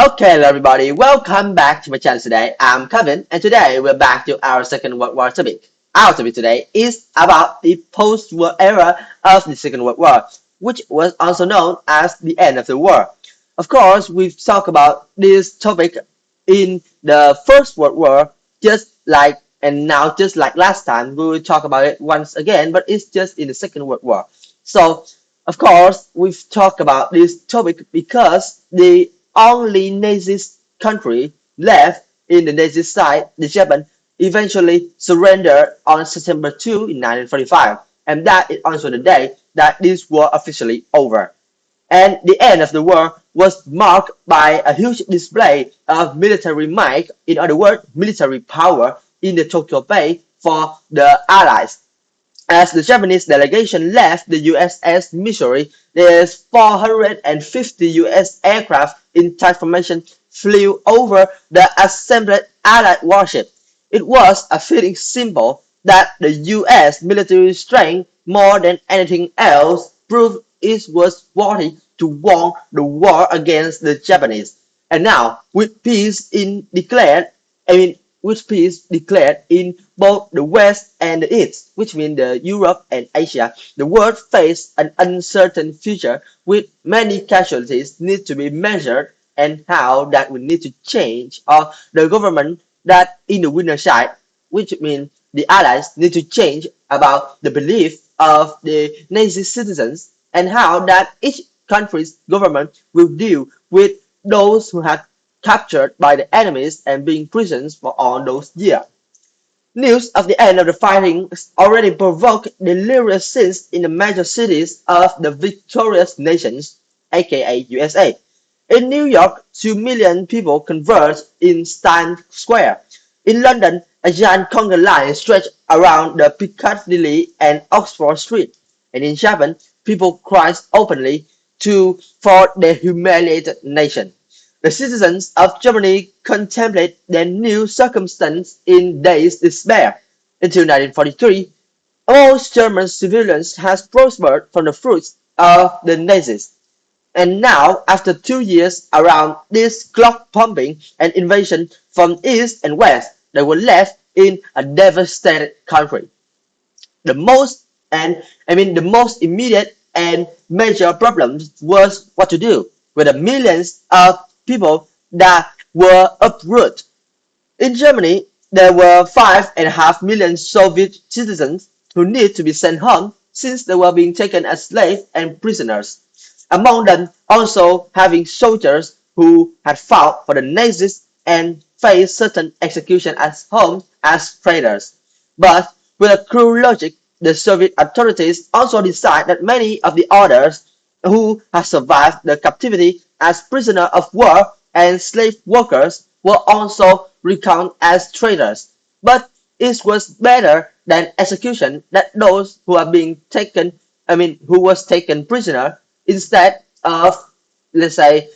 Okay, hello everybody, welcome back to my channel today. I'm Kevin, and today we're back to our Second World War topic. Our topic today is about the post-war era of the Second World War, which was also known as the end of the war. Of course, we've talked about this topic in the First World War, just like last time, we will talk about it once again, but it's just in the Second World War. So, of course, we've talked about this topic because the only Nazi country left in the Nazi side, the Japan, eventually surrendered on September 2 in 1945, and that is also the day that this war officially over. And the end of the war was marked by a huge display of military might, in other words, military power in the Tokyo Bay for the Allies. As the Japanese delegation left the USS Missouri, there's 450 US aircraft in type formation flew over the assembled Allied warship. It was a fitting symbol that the US military strength, more than anything else, proved it was worthy to won the war against the Japanese. And now, with peace in declared, I mean, with peace declared in both the West and the East, which means the Europe and Asia, the world faced an uncertain future with many casualties need to be measured and how that will need to change, or the government that in the winner side, which means the allies need to change about the belief of the Nazi citizens and how that each country's government will deal with those who had captured by the enemies and being prisoners for all those years. News of the end of the fighting already provoked delirious scenes in the major cities of the victorious nations, aka USA. In New York, 2 million people converged in Times Square. In London, a giant conga line stretched around the Piccadilly and Oxford Street. And in Japan, people cried openly for their humiliated nation. The citizens of Germany contemplate their new circumstance in dazed despair. Until 1943, most German civilians has prospered from the fruits of the Nazis. And now, after 2 years around this clock pumping and invasion from east and west, they were left in a devastated country. The most immediate and major problem was what to do with the millions of people that were uprooted. In Germany, there were 5.5 million Soviet citizens who need to be sent home since they were being taken as slaves and prisoners. Among them also having soldiers who had fought for the Nazis and faced certain execution at home as traitors. But with a cruel logic, the Soviet authorities also decide that many of the others who had survived the captivity as prisoners of war and slave workers were also recounted as traitors. But it was better than execution that those who are being taken, who was taken prisoner instead of, let's say,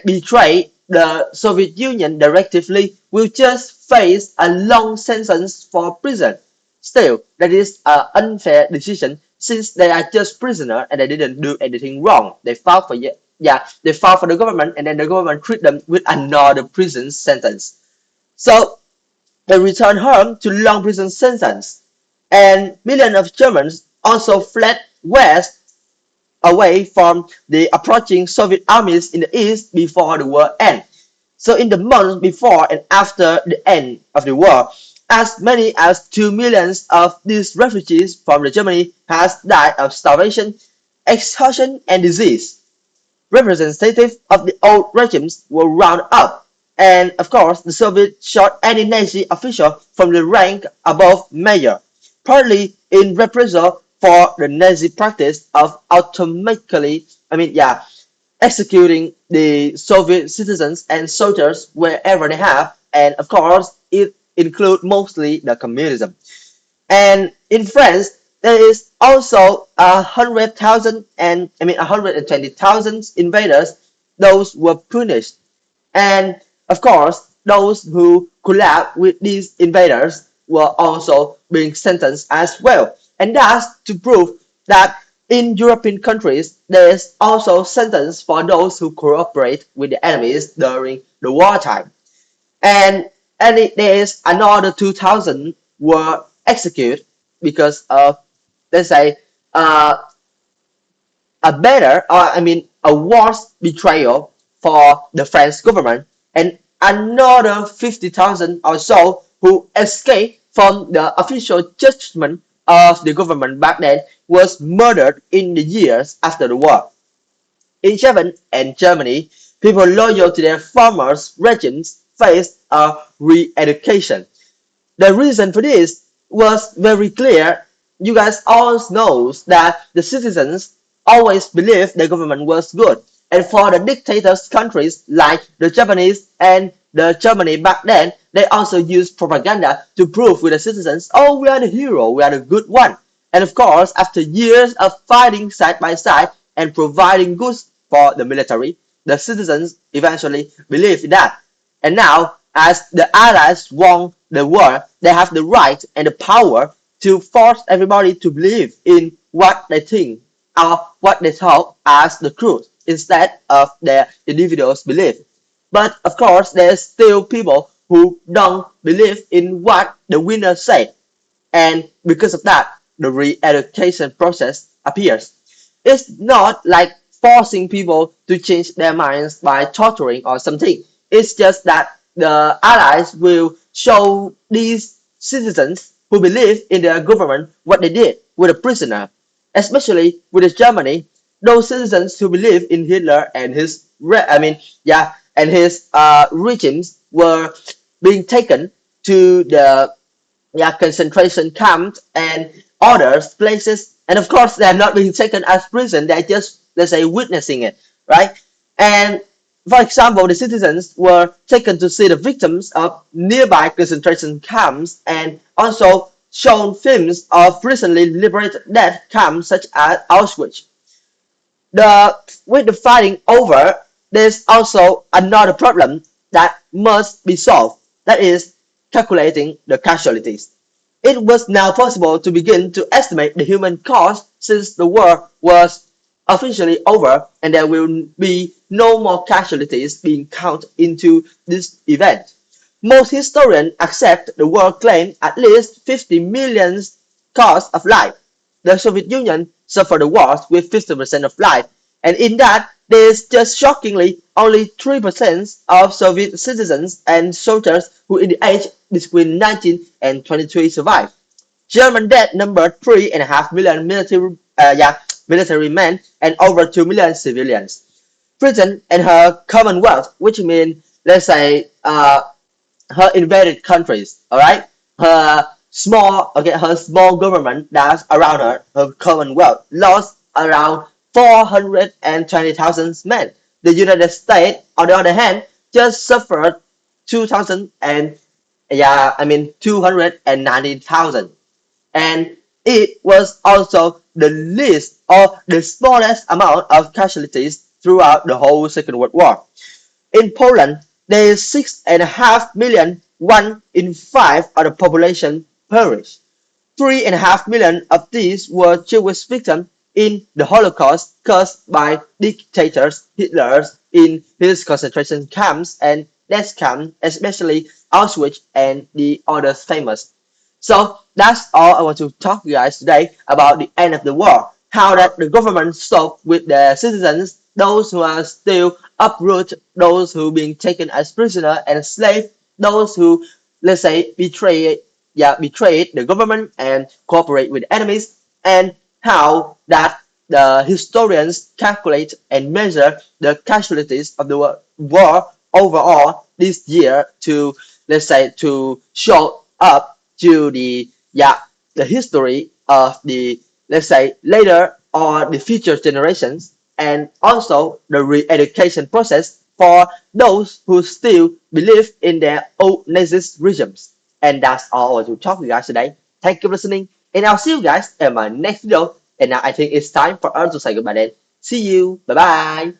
betray the Soviet Union directly will just face a long sentence for prison. Still, that is an unfair decision since they are just prisoner and they didn't do anything wrong. They fought for they fought for the government and then the government treat them with another prison sentence. So they returned home to long prison sentence. And millions of Germans also fled west away from the approaching Soviet armies in the east before the war ended. So in the months before and after the end of the war, as many as 2 million of these refugees from the Germany has died of starvation, exhaustion, and disease. Representatives of the old regimes were rounded up, and of course the Soviets shot any Nazi official from the rank above major, partly in reprisal for the Nazi practice of executing the Soviet citizens and soldiers wherever they have, and of course it includes mostly the communism. And in France, there is also 120,000 invaders. Those were punished, and of course, those who collab with these invaders were also being sentenced as well. And that's to prove that In European countries, there is also sentence for those who cooperate with the enemies during the wartime. And there is another 2,000 were executed because of, let's say, uh, a better, or I mean, a worse betrayal for the French government, and another 50,000 or so who escaped from the official judgment of the government back then was murdered in the years after the war. In Japan and Germany, people loyal to their former regimes faced a re-education. The reason for this was very clear. You guys all knows that the citizens always believed the government was good. And for the dictators countries like the Japanese and the Germany back then, they also used propaganda to prove with the citizens, oh, we are the hero, we are the good one. And of course, after years of fighting side by side and providing goods for the military, the citizens eventually believed that. And now, as the Allies won the war, they have the right and the power to force everybody to believe in what they think or what they thought as the truth instead of their individual's belief. But of course, there's still people who don't believe in what the winner said, and because of that, the re-education process appears. It's not like forcing people to change their minds by torturing or something. It's just that the allies will show these citizens who believe in their government what they did with a prisoner, especially with Germany. Those citizens who believe in Hitler and his, and his regimes were being taken to the, yeah, concentration camps and other places. And of course, they're not being taken as prison. They're just, let's say, witnessing it, right? And for example, the citizens were taken to see the victims of nearby concentration camps and also shown films of recently liberated death camps such as Auschwitz. With the fighting over, there's also another problem that must be solved. That is calculating the casualties. It was now possible to begin to estimate the human cost since the war was officially over and there will be no more casualties being counted into this event. Most historians accept the war claimed at least 50 million cost of life. The Soviet Union suffered the wars with 50% of life, and in that, there's just shockingly only 3% of Soviet citizens and soldiers who in the age between 19 and 23 survived. German dead numbered 3.5 million military men and over 2 million civilians. Britain and her Commonwealth, which means, let's say, her invaded countries, all right? Her small government that's around her Commonwealth, lost around 420,000 men. The United States, on the other hand, just suffered 2,000 and 290,000, and it was also the least or the smallest amount of casualties throughout the whole Second World War. In Poland, there is 6.5 million, 1 in 5 of the population perished. 3.5 million of these were Jewish victims in the Holocaust caused by dictators Hitler in his concentration camps and death camps, especially Auschwitz and the others famous. So that's all I want to talk to you guys today about the end of the war. How that the government stopped with the citizens, those who are still uprooted, those who being taken as prisoner and slave, those who, let's say, betrayed the government and cooperate with enemies, and how that the historians calculate and measure the casualties of the war overall this year to, let's say, to show up to the, the history of the, let's say, later or the future generations, and also the re-education process for those who still believe in their old Nazist regimes. And that's all I want to talk to you guys today. Thank you for listening, and I'll see you guys in my next video. And now I think it's time for us to say goodbye then. See you. Bye bye.